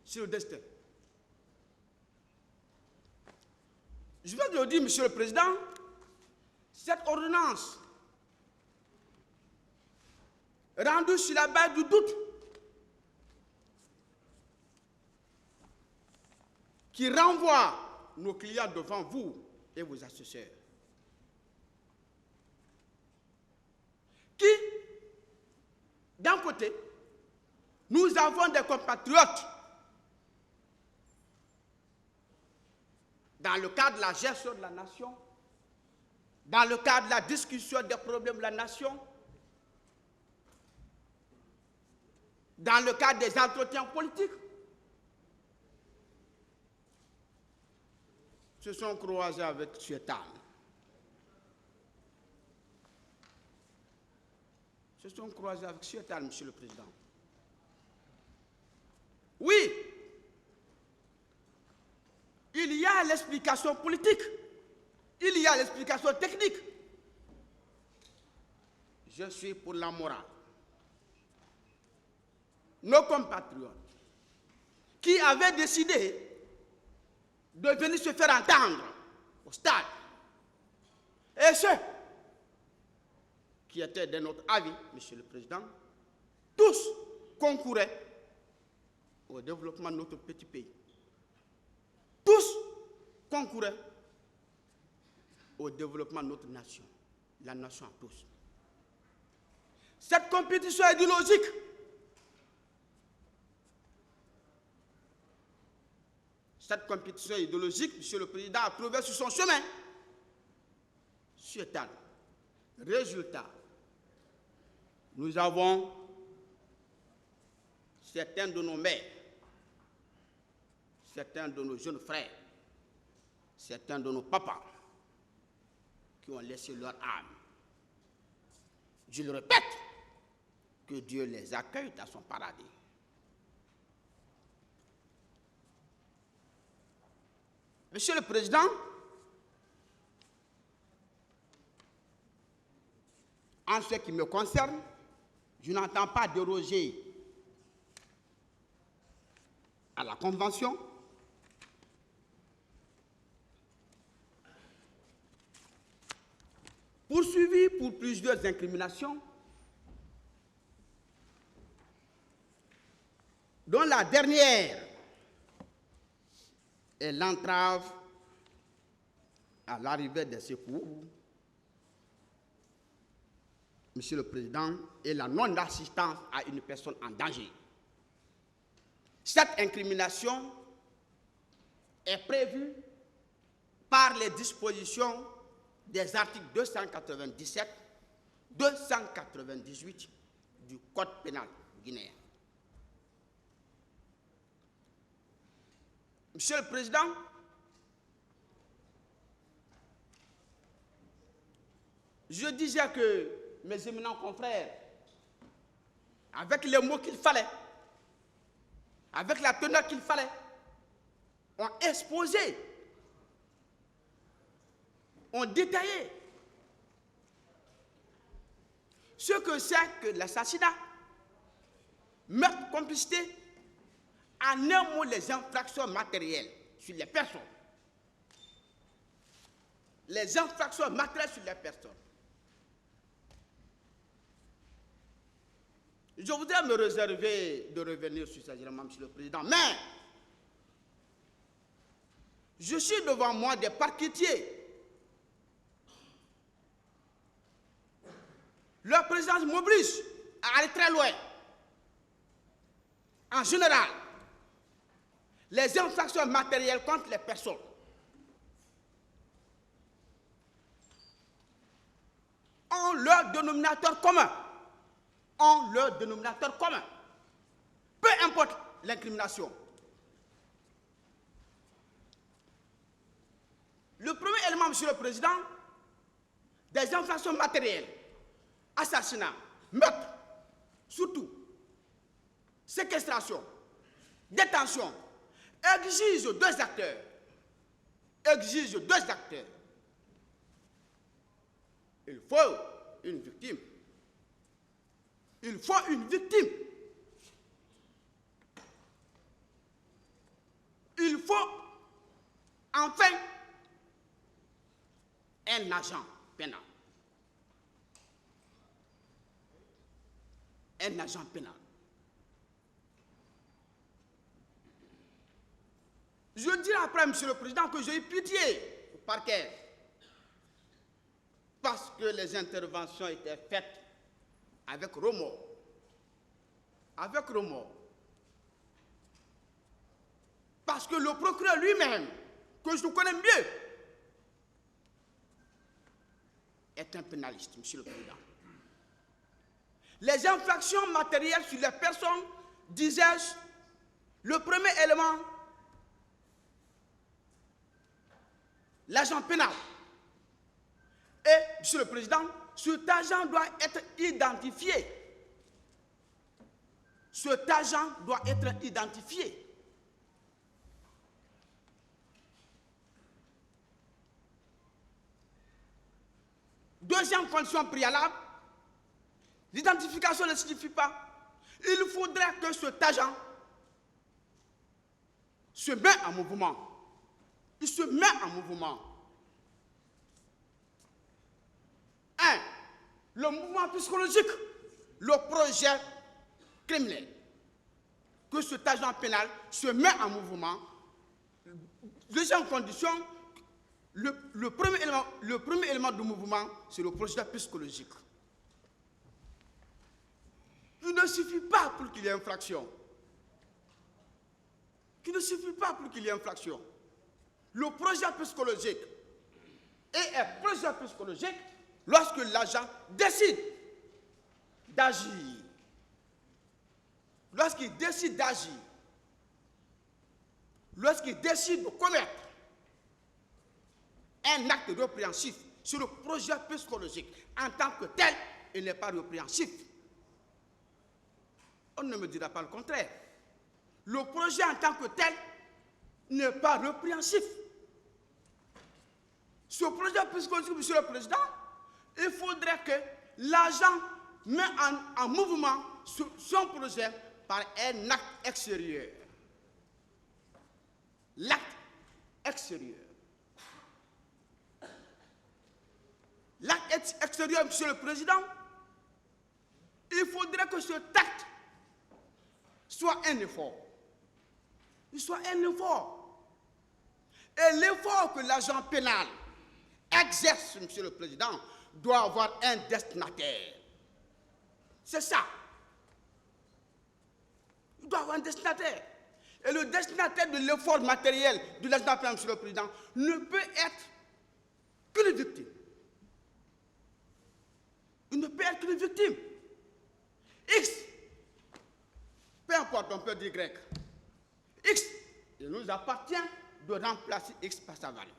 sur le destin. Je veux le dire, Monsieur le Président, cette ordonnance rendue sur la base du doute, qui renvoie nos clients devant vous et vos assesseurs, qui, d'un côté, nous avons des compatriotes dans le cadre de la gestion de la nation, dans le cadre de la discussion des problèmes de la nation, dans le cadre des entretiens politiques, se sont croisés avec Chétan. Se sont croisés avec Chétan, Monsieur le Président. Oui, il y a l'explication politique, il y a l'explication technique. Je suis pour la morale. Nos compatriotes qui avaient décidé de venir se faire entendre au stade, et ceux qui étaient de notre avis, Monsieur le Président, tous concouraient au développement de notre petit pays. Tous concouraient au développement de notre nation, la nation à tous. Cette compétition idéologique Monsieur le Président, a trouvé sur son chemin. Chétan. Résultat, nous avons certains de nos mères, certains de nos jeunes frères, certains de nos papas qui ont laissé leur âme. Je le répète, que Dieu les accueille dans son paradis. Monsieur le Président, en ce qui me concerne, je n'entends pas déroger à la Convention. Poursuivi pour plusieurs incriminations, dont la dernière est l'entrave à l'arrivée des secours, Monsieur le Président, et la non-assistance à une personne en danger. Cette incrimination est prévue par les dispositions des articles 297, 298 du Code pénal guinéen. Monsieur le Président, je disais que mes éminents confrères, avec les mots qu'il fallait, avec la teneur qu'il fallait, ont exposé, ont détaillé ce que c'est que l'assassinat, meurtre, complicité, en un mot les infractions matérielles sur les personnes. Les infractions matérielles sur les personnes. Je voudrais me réserver de revenir sur ces éléments, Monsieur le Président, mais je suis devant moi des parquetiers. Leur présence m'oblige à aller très loin. En général, les infractions matérielles contre les personnes ont leur dénominateur commun. Ont leur dénominateur commun. Peu importe l'incrimination. Le premier élément, Monsieur le Président, des infractions matérielles, assassinat, meurtre, surtout, séquestration, détention, exige deux acteurs. Exige deux acteurs. Il faut une victime. Il faut une victime. un agent pénal. Un agent pénal. Je dirai après, Monsieur le Président, que j'ai eu pitié au parquet parce que les interventions étaient faites avec remords. Avec remords. Parce que le procureur lui-même, que je connais mieux, est un pénaliste, Monsieur le Président. Les infractions matérielles sur les personnes, disais-je, le premier élément, l'agent pénal. Et, Monsieur le Président, cet agent doit être identifié. Cet agent doit être identifié. Deuxième condition préalable, l'identification ne signifie pas. Il faudrait que cet agent se mette en mouvement. Il se met en mouvement. 1. Le mouvement psychologique, le projet criminel. Que cet agent pénal se met en mouvement. Deuxième condition, le premier élément du mouvement, c'est le projet psychologique. Il ne suffit pas pour qu'il y ait infraction. Il ne suffit pas pour qu'il y ait infraction. Le projet psychologique est un projet psychologique lorsque l'agent décide d'agir. Lorsqu'il décide d'agir, lorsqu'il décide de commettre un acte répréhensif sur le projet psychologique, en tant que tel, il n'est pas répréhensif. On ne me dira pas le contraire. Le projet en tant que tel n'est pas répréhensif. Ce projet psychologique, Monsieur le Président, il faudrait que l'agent mette en mouvement son projet par un acte extérieur. L'acte extérieur. L'acte extérieur, Monsieur le Président, il faudrait que cet acte soit un effort. Il soit un effort. Et l'effort que l'agent pénal exerce, Monsieur le Président, doit avoir un destinataire. C'est ça. Il doit avoir un destinataire. Et le destinataire de l'effort matériel de l'agent pénal, Monsieur le Président, ne peut être qu'une victime. Il ne peut être qu'une victime. X, peu importe, on peut dire grec. X, il nous appartient de remplacer X par sa valeur.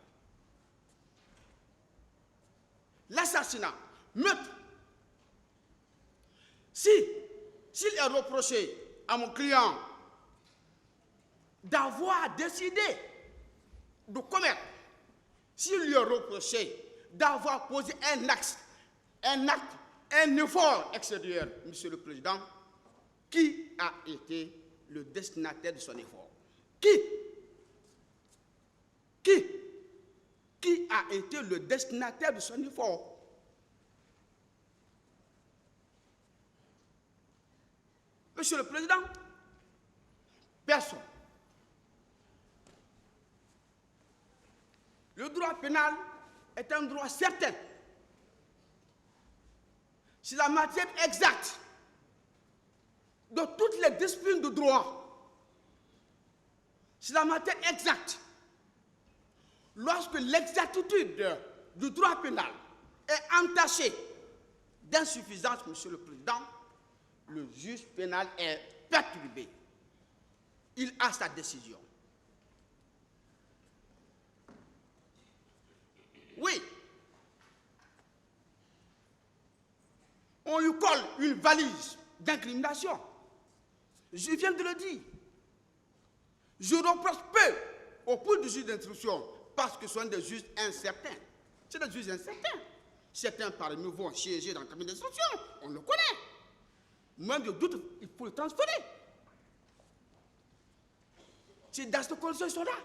L'assassinat, meurtre. S'il est reproché à mon client d'avoir décidé de commettre, s'il lui est reproché d'avoir posé un acte, un effort extérieur, Monsieur le Président, qui a été le destinataire de son effort? Qui a été le destinataire de son effort? Monsieur le Président, personne. Le droit pénal est un droit certain. C'est la matière exacte de toutes les disciplines de droit. C'est la matière exacte. Lorsque l'exactitude du droit pénal est entachée d'insuffisance, Monsieur le Président, le juge pénal est perturbé. Il a sa décision. Oui. On lui colle une valise d'incrimination. Je viens de le dire. Je reproche peu au point du juge d'instruction parce que ce sont des juges incertains. C'est des juges incertains. Certains parmi nous vont siéger dans le cabinet d'instruction. On le connaît. Même de doute, il faut le transférer. C'est dans cette condition, ils sont là.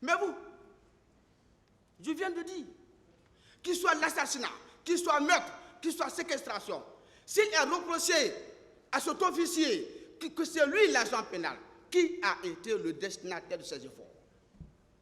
Mais vous, Je viens de dire. Qu'il soit l'assassinat, qu'il soit meurtre, qu'il soit séquestration. S'il est reproché à cet officier que c'est lui l'agent pénal, qui a été le destinataire de ces efforts?